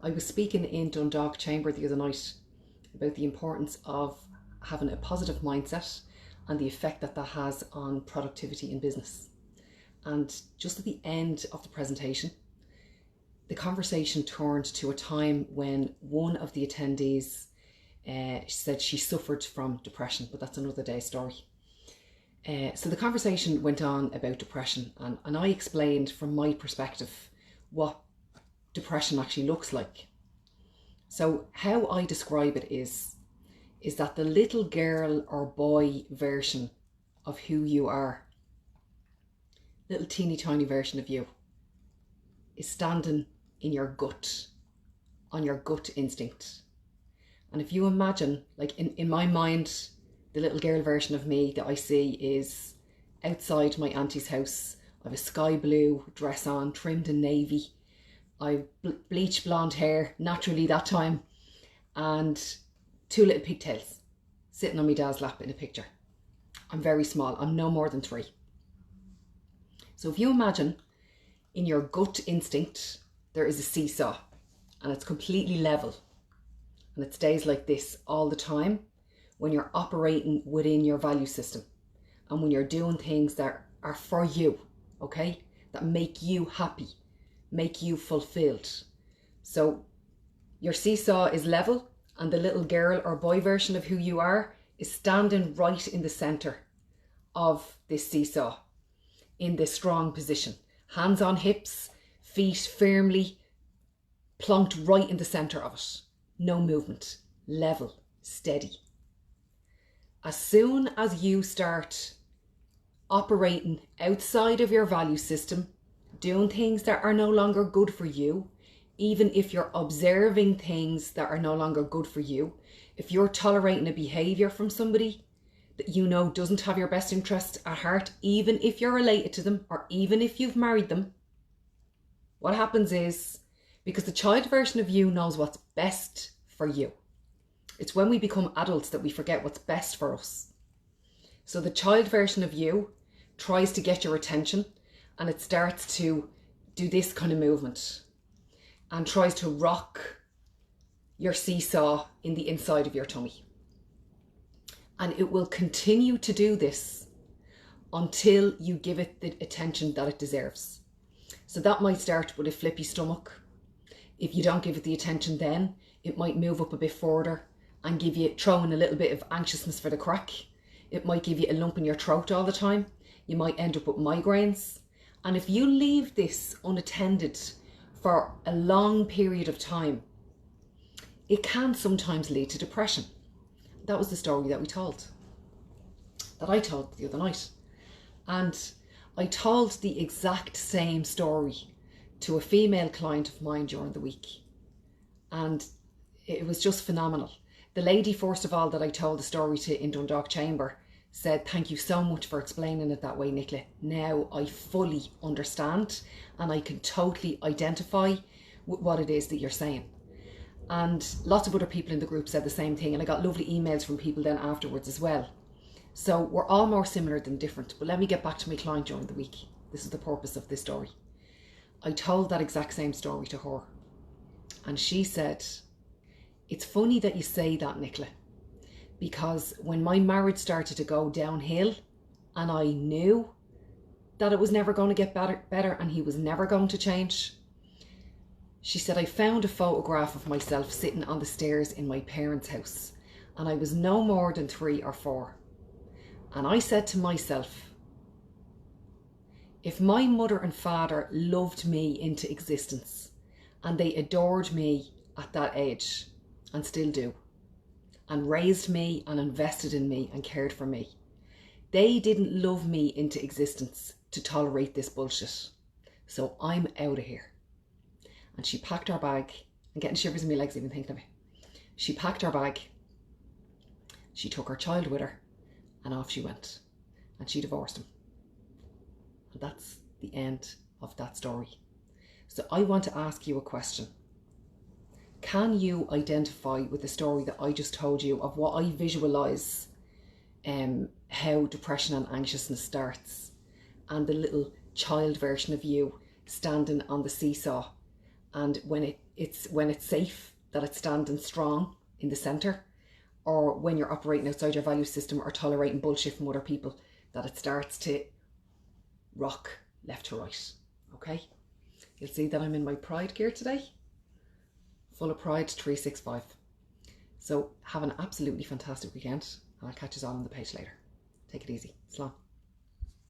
I was speaking in Dundalk Chamber the other night about the importance of having a positive mindset and the effect that that has on productivity in business. And just at the end of the presentation, the conversation turned to a time when one of the attendees said she suffered from depression, but that's another day's story. So the conversation went on about depression, and I explained from my perspective what depression actually looks like. So how I describe it is that the little girl or boy version of who you are, little teeny tiny version of you, is standing in your gut, on your gut instinct. And if you imagine, like in my mind, the little girl version of me that I see is outside my auntie's house. I have a sky blue dress on, trimmed in navy. I've bleached blonde hair, naturally that time, and two little pigtails sitting on my dad's lap in a picture. I'm very small. I'm no more than 3. So if you imagine in your gut instinct, there is a seesaw and it's completely level and it stays like this all the time when you're operating within your value system and when you're doing things that are for you, okay, that make you happy, make you fulfilled. So your seesaw is level and the little girl or boy version of who you are is standing right in the center of this seesaw in this strong position. Hands on hips, feet firmly plonked right in the center of it. No movement, level, steady. As soon as you start operating outside of your value system, doing things that are no longer good for you, even if you're observing things that are no longer good for you, if you're tolerating a behavior from somebody that you know doesn't have your best interest at heart, even if you're related to them or even if you've married them, what happens is, because the child version of you knows what's best for you. It's when we become adults that we forget what's best for us. So the child version of you tries to get your attention and it starts to do this kind of movement and tries to rock your seesaw in the inside of your tummy. And it will continue to do this until you give it the attention that it deserves. So that might start with a flippy stomach. If you don't give it the attention then, it might move up a bit further and throw in a little bit of anxiousness for the crack. It might give you a lump in your throat all the time. You might end up with migraines. And if you leave this unattended for a long period of time, it can sometimes lead to depression. That was the story that I told the other night. And I told the exact same story to a female client of mine during the week. And it was just phenomenal. The lady, first of all, that I told the story to in Dundalk Chamber said, "Thank you so much for explaining it that way, Nicola. Now I fully understand and I can totally identify with what it is that you're saying." And lots of other people in the group said the same thing, and I got lovely emails from people then afterwards as well. So we're all more similar than different. But let me get back to my client during the week. This is the purpose of this story. I told that exact same story to her. And she said, "It's funny that you say that, Nicola, because when my marriage started to go downhill and I knew that it was never going to get better and he was never going to change," she said, "I found a photograph of myself sitting on the stairs in my parents' house and I was no more than 3 or 4. And I said to myself, if my mother and father loved me into existence and they adored me at that age and still do, and raised me and invested in me and cared for me, they didn't love me into existence to tolerate this bullshit. So I'm out of here." And she packed her bag. I'm getting shivers in my legs even thinking of it. She packed her bag. She took her child with her and off she went. And she divorced him. And that's the end of that story. So I want to ask you a question. Can you identify with the story that I just told you of what I visualise how depression and anxiousness starts, and the little child version of you standing on the seesaw, and when it It's when it's safe that it's standing strong in the centre, or when you're operating outside your value system or tolerating bullshit from other people, that it starts to rock left to right. Okay? You'll see that I'm in my pride gear today. Full of pride 365. So have an absolutely fantastic weekend, and I'll catch you all on the page later. Take it easy. Slán.